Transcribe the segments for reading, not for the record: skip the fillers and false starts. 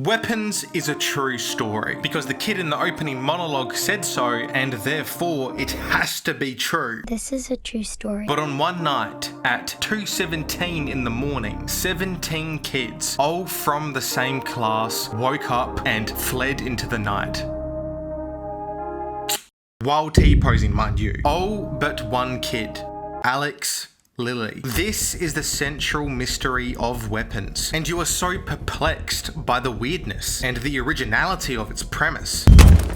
Weapons is a true story because the kid in the opening monologue said so, and therefore it has to be true. This is a true story. But on one night at 2:17 in the morning, 17 kids, all from the same class, woke up and fled into the night. While T-posing, mind you. All but one kid, Alex Lily. This is the central mystery of Weapons, and you are so perplexed by the weirdness and the originality of its premise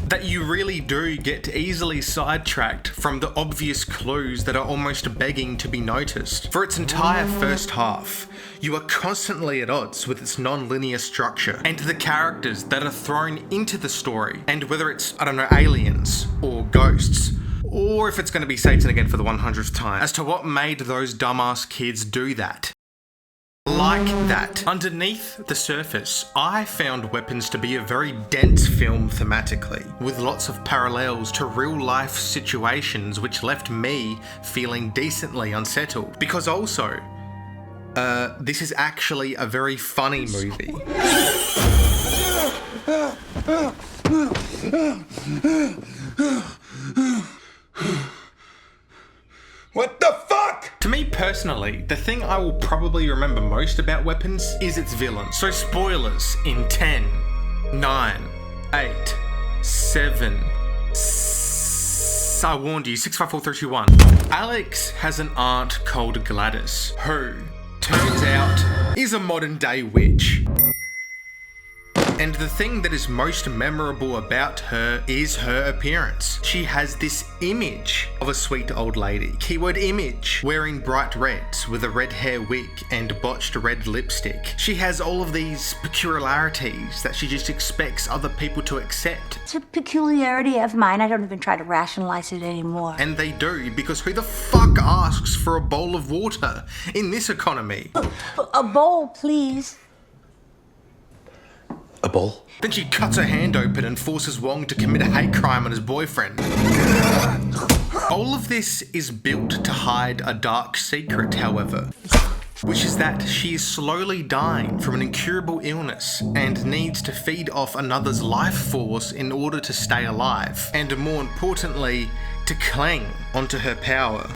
that you really do get easily sidetracked from the obvious clues that are almost begging to be noticed. For its entire first half, you are constantly at odds with its non-linear structure and the characters that are thrown into the story, and whether it's, aliens or ghosts, or if it's going to be Satan again for the 100th time, as to what made those dumbass kids do that. Like that, underneath the surface, I found Weapons to be a very dense film thematically, with lots of parallels to real-life situations which left me feeling decently unsettled. Because also, this is actually a very funny movie. What the fuck? To me personally, the thing I will probably remember most about Weapons is its villain. So spoilers in 10, 9, 8, 7, I warned you, 6, 5, 4, 3, 2, 1. Alex has an aunt called Gladys, who, turns out, is a modern day witch. And the thing that is most memorable about her is her appearance. She has this image of a sweet old lady, keyword image, wearing bright reds with a red hair wig and botched red lipstick. She has all of these peculiarities that she just expects other people to accept. It's a peculiarity of mine. I don't even try to rationalize it anymore. And they do, because who the fuck asks for a bowl of water in this economy? A bowl, please. A bowl? Then she cuts her hand open and forces Wong to commit a hate crime on his boyfriend. All of this is built to hide a dark secret, however, which is that she is slowly dying from an incurable illness and needs to feed off another's life force in order to stay alive, and more importantly, to cling onto her power.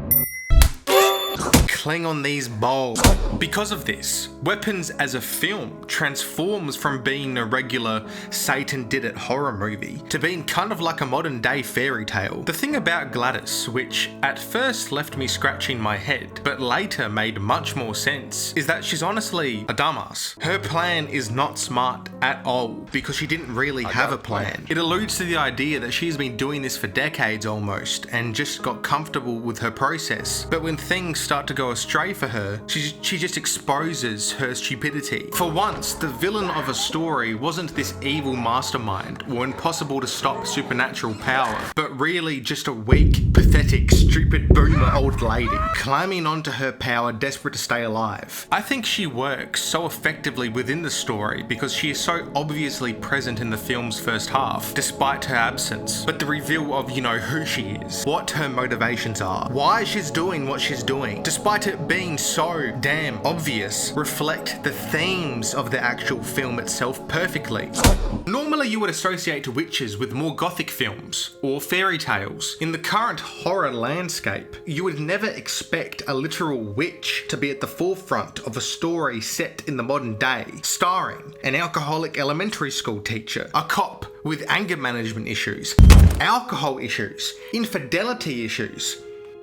Cling on these balls. Because of this, Weapons as a film transforms from being a regular Satan did it horror movie to being kind of like a modern day fairy tale. The thing about Gladys, which at first left me scratching my head, but later made much more sense, is that she's honestly a dumbass. Her plan is not smart at all because she didn't really have a plan. It alludes to the idea that she's been doing this for decades almost and just got comfortable with her process. But when things start to go astray for her, she just exposes her stupidity. For once, the villain of a story wasn't this evil mastermind or impossible to stop supernatural power, but really just a weak, pathetic, stupid boomer old lady climbing onto her power, desperate to stay alive. I think she works so effectively within the story because she is so obviously present in the film's first half, despite her absence. But the reveal of, who she is, what her motivations are, why she's doing what she's doing, despite it being so damn obvious, reflect the themes of the actual film itself perfectly. Normally you would associate witches with more gothic films or fairy tales. In the current horror landscape, you would never expect a literal witch to be at the forefront of a story set in the modern day, starring an alcoholic elementary school teacher, a cop with anger management issues, alcohol issues, infidelity issues,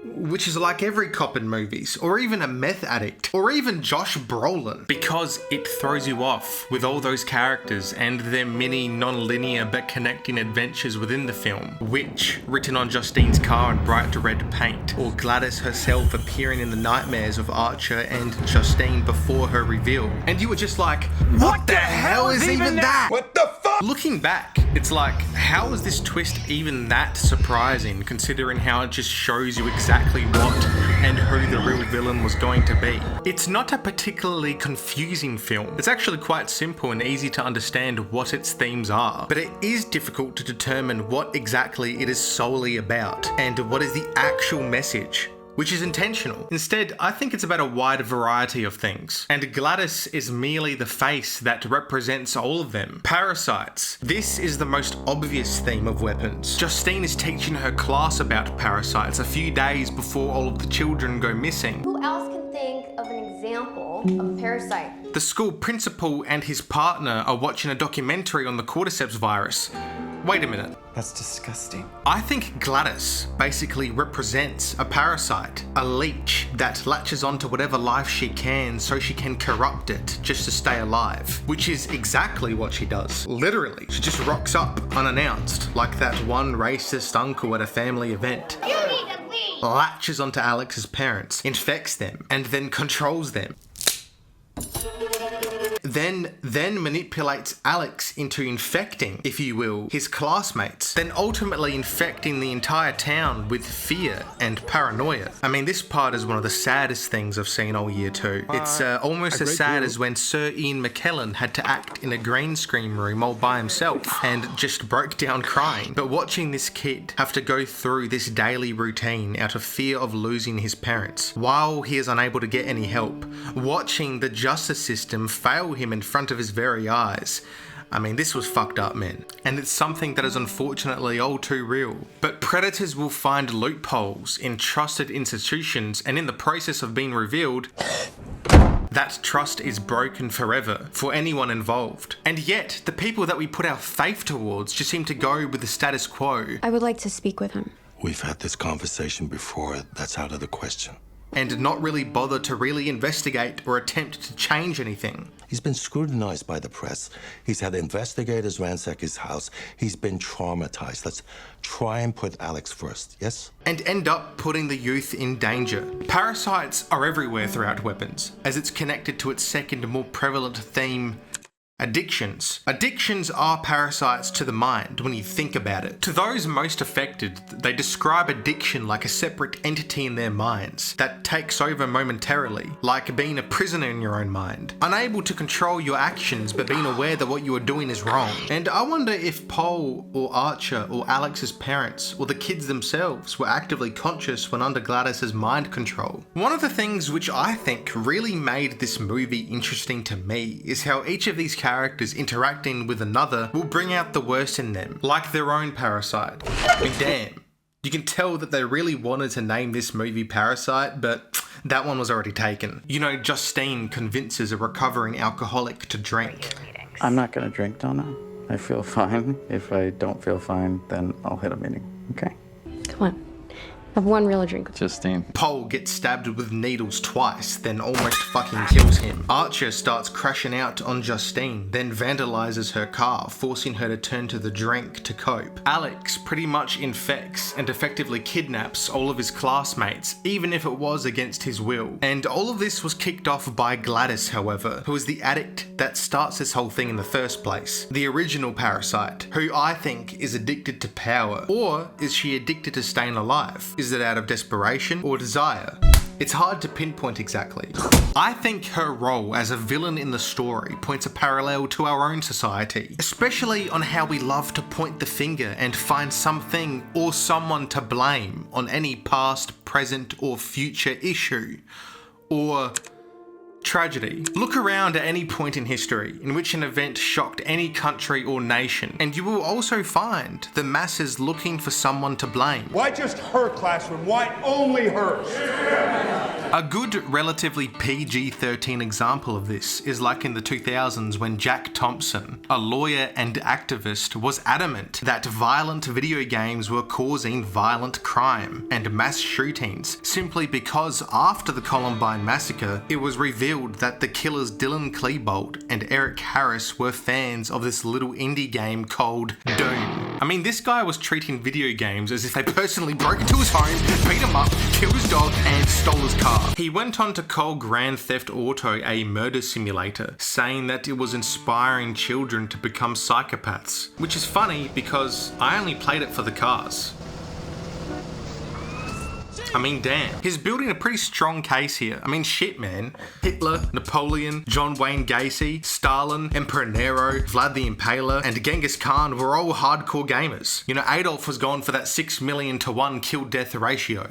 which is like every cop in movies, or even a meth addict, or even Josh Brolin, because it throws you off with all those characters and their many non-linear but connecting adventures within the film. Witch written on Justine's car in bright red paint, or Gladys herself appearing in the nightmares of Archer and Justine before her reveal. And you were just like, what the hell is even that? What the fuck? Looking back, it's like, how is this twist even that surprising, considering how it just shows you exactly what and who the real villain was going to be. It's not a particularly confusing film. It's actually quite simple and easy to understand what its themes are, but it is difficult to determine what exactly it is solely about and what is the actual message which is intentional. Instead, I think it's about a wide variety of things. And Gladys is merely the face that represents all of them. Parasites. This is the most obvious theme of weapons. Justine is teaching her class about parasites a few days before all of the children go missing. Who else can think of an example of a parasite? The school principal and his partner are watching a documentary on the cordyceps virus. Wait a minute. That's disgusting. I think Gladys basically represents a parasite, a leech that latches onto whatever life she can so she can corrupt it just to stay alive, which is exactly what she does. Literally, she just rocks up unannounced, like that one racist uncle at a family event. You need to leave! Latches onto Alex's parents, infects them, and then controls them. Then manipulates Alex into infecting, if you will, his classmates, then ultimately infecting the entire town with fear and paranoia. I mean, this part is one of the saddest things I've seen all year too. It's almost as sad as when Sir Ian McKellen had to act in a green screen room all by himself and just broke down crying. But watching this kid have to go through this daily routine out of fear of losing his parents, while he is unable to get any help, watching the justice system fail him in front of his very eyes. I mean, this was fucked up, man. And it's something that is unfortunately all too real. But predators will find loopholes in trusted institutions, and in the process of being revealed, that trust is broken forever for anyone involved. And yet, the people that we put our faith towards just seem to go with the status quo. I would like to speak with him. We've had this conversation before. That's out of the question. And not really bother to really investigate or attempt to change anything. He's been scrutinized by the press. He's had investigators ransack his house. He's been traumatized. Let's try and put Alex first, yes? And end up putting the youth in danger. Parasites are everywhere throughout Weapons, as it's connected to its second, more prevalent theme, addictions. Addictions are parasites to the mind when you think about it. To those most affected, they describe addiction like a separate entity in their minds that takes over momentarily, like being a prisoner in your own mind, unable to control your actions but being aware that what you are doing is wrong. And I wonder if Paul or Archer or Alex's parents or the kids themselves were actively conscious when under Gladys's mind control. One of the things which I think really made this movie interesting to me is how each of these characters interacting with another will bring out the worst in them, like their own parasite. I mean, damn. You can tell that they really wanted to name this movie Parasite, but that one was already taken. You know, Justine convinces a recovering alcoholic to drink. I'm not gonna drink, Donna. I feel fine. If I don't feel fine, then I'll hit a meeting, okay? Come on. Have one real drink. Justine. Paul gets stabbed with needles twice, then almost fucking kills him. Archer starts crashing out on Justine, then vandalizes her car, forcing her to turn to the drink to cope. Alex pretty much infects and effectively kidnaps all of his classmates, even if it was against his will. And all of this was kicked off by Gladys, however, who is the addict that starts this whole thing in the first place. The original parasite, who I think is addicted to power. Or is she addicted to staying alive? Is it out of desperation or desire? It's hard to pinpoint exactly. I think her role as a villain in the story points a parallel to our own society, especially on how we love to point the finger and find something or someone to blame on any past, present, or future issue or tragedy. Look around at any point in history in which an event shocked any country or nation, and you will also find the masses looking for someone to blame. Why just her classroom? Why only hers? A good, relatively PG-13 example of this is like in the 2000s when Jack Thompson, a lawyer and activist, was adamant that violent video games were causing violent crime and mass shootings, simply because after the Columbine massacre, it was revealed that the killers Dylan Klebold and Eric Harris were fans of this little indie game called Doom. I mean, this guy was treating video games as if they personally broke into his home, beat him up, killed his dog, and stole his car. He went on to call Grand Theft Auto a murder simulator, saying that it was inspiring children to become psychopaths. Which is funny because I only played it for the cars. I mean, damn. He's building a pretty strong case here. I mean, shit, man. Hitler, Napoleon, John Wayne Gacy, Stalin, Emperor Nero, Vlad the Impaler, and Genghis Khan were all hardcore gamers. You know, Adolf was going for that 6 million to 1 kill-death ratio.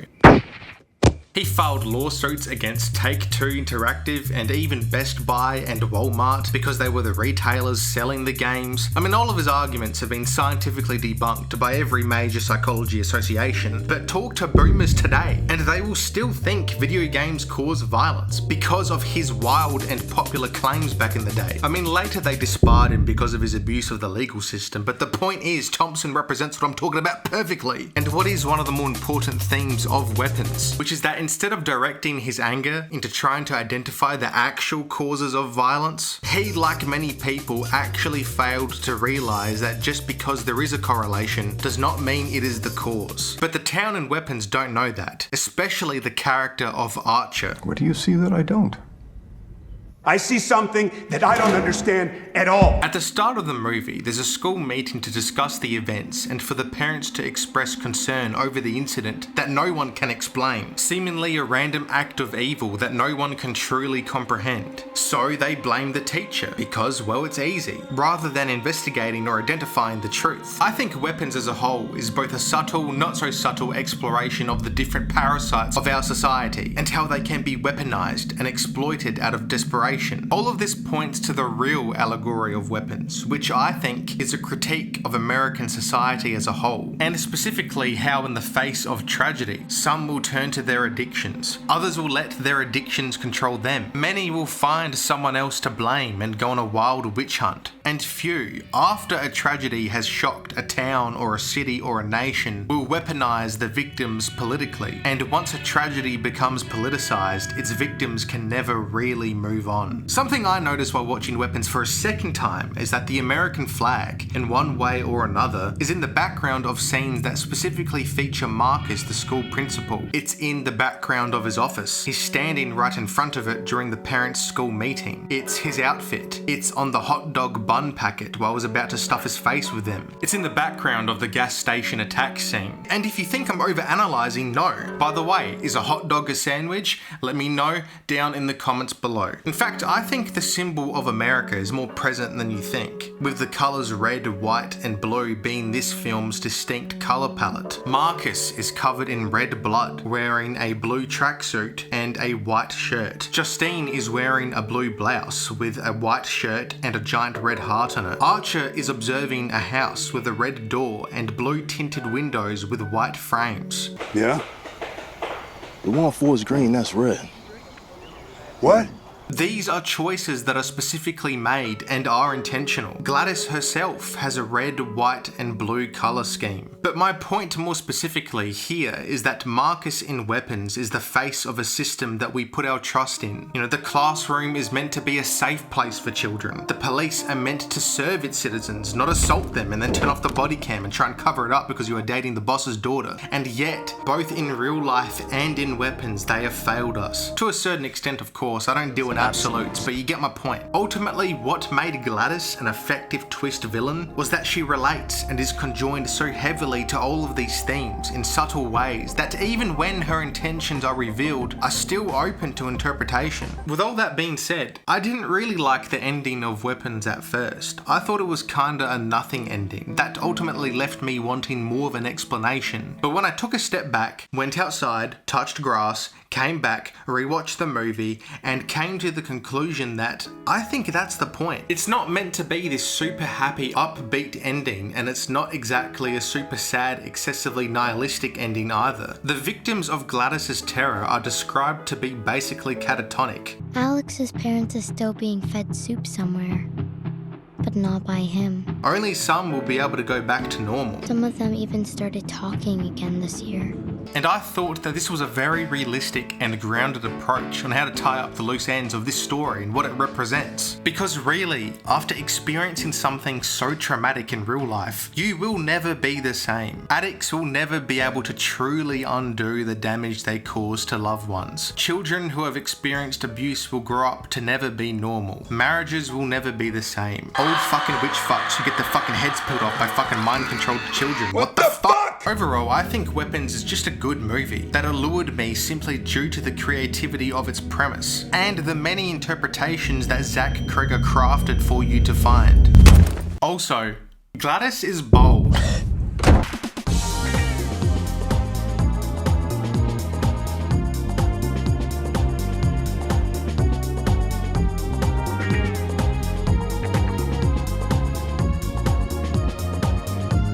He filed lawsuits against Take-Two Interactive and even Best Buy and Walmart because they were the retailers selling the games. I mean, all of his arguments have been scientifically debunked by every major psychology association, but talk to boomers today and they will still think video games cause violence because of his wild and popular claims back in the day. I mean, later they disbarred him because of his abuse of the legal system, but the point is Thompson represents what I'm talking about perfectly, and what is one of the more important themes of Weapons, which is that instead of directing his anger into trying to identify the actual causes of violence, he, like many people, actually failed to realise that just because there is a correlation does not mean it is the cause. But the town in Weapons don't know that, especially the character of Archer. What do you see that I don't? I see something that I don't understand at all. At the start of the movie, there's a school meeting to discuss the events and for the parents to express concern over the incident that no one can explain, seemingly a random act of evil that no one can truly comprehend. So they blame the teacher because, well, it's easy, rather than investigating or identifying the truth. I think Weapons as a whole is both a subtle, not so subtle exploration of the different parasites of our society and how they can be weaponized and exploited out of desperation. All of this points to the real allegory of Weapons, which I think is a critique of American society as a whole, and specifically how in the face of tragedy, some will turn to their addictions, others will let their addictions control them, many will find someone else to blame and go on a wild witch hunt, and few, after a tragedy has shocked a town or a city or a nation, will weaponize the victims politically, and once a tragedy becomes politicized, its victims can never really move on. Something I noticed while watching Weapons for a second time is that the American flag, in one way or another, is in the background of scenes that specifically feature Marcus, the school principal. It's in the background of his office. He's standing right in front of it during the parents' school meeting. It's his outfit. It's on the hot dog bun packet while he's about to stuff his face with them. It's in the background of the gas station attack scene. And if you think I'm overanalyzing, no. By the way, is a hot dog a sandwich? Let me know down in the comments below. In fact, I think the symbol of America is more present than you think, with the colours red, white and blue being this film's distinct colour palette. Marcus is covered in red blood, wearing a blue tracksuit and a white shirt. Justine is wearing a blue blouse with a white shirt and a giant red heart on it. Archer is observing a house with a red door and blue tinted windows with white frames. Yeah? The wall 4 is green, that's red. What? These are choices that are specifically made and are intentional. Gladys herself has a red, white and blue colour scheme. But my point more specifically here is that Marcus in Weapons is the face of a system that we put our trust in. You know, the classroom is meant to be a safe place for children. The police are meant to serve its citizens, not assault them and then turn off the body cam and try and cover it up because you are dating the boss's daughter. And yet, both in real life and in Weapons, they have failed us. To a certain extent, of course. I don't deal in absolutes, but you get my point. Ultimately, what made Gladys an effective twist villain was that she relates and is conjoined so heavily to all of these themes in subtle ways that even when her intentions are revealed, are still open to interpretation. With all that being said, I didn't really like the ending of Weapons at first. I thought it was kinda a nothing ending that ultimately left me wanting more of an explanation. But when I took a step back, went outside, touched grass, came back, rewatched the movie, and came to the conclusion that I think that's the point. It's not meant to be this super happy, upbeat ending, and it's not exactly a super sad, excessively nihilistic ending either. The victims of Gladys's terror are described to be basically catatonic. Alex's parents are still being fed soup somewhere, but not by him. Only some will be able to go back to normal. Some of them even started talking again this year. And I thought that this was a very realistic and grounded approach on how to tie up the loose ends of this story and what it represents. Because really, after experiencing something so traumatic in real life, you will never be the same. Addicts will never be able to truly undo the damage they cause to loved ones. Children who have experienced abuse will grow up to never be normal. Marriages will never be the same. Old fucking witch fucks who get their fucking heads peeled off by fucking mind-controlled children. What the fuck? Overall, I think Weapons is just a good movie that allured me simply due to the creativity of its premise and the many interpretations that Zach Cregger crafted for you to find. Also, Gladys is bold.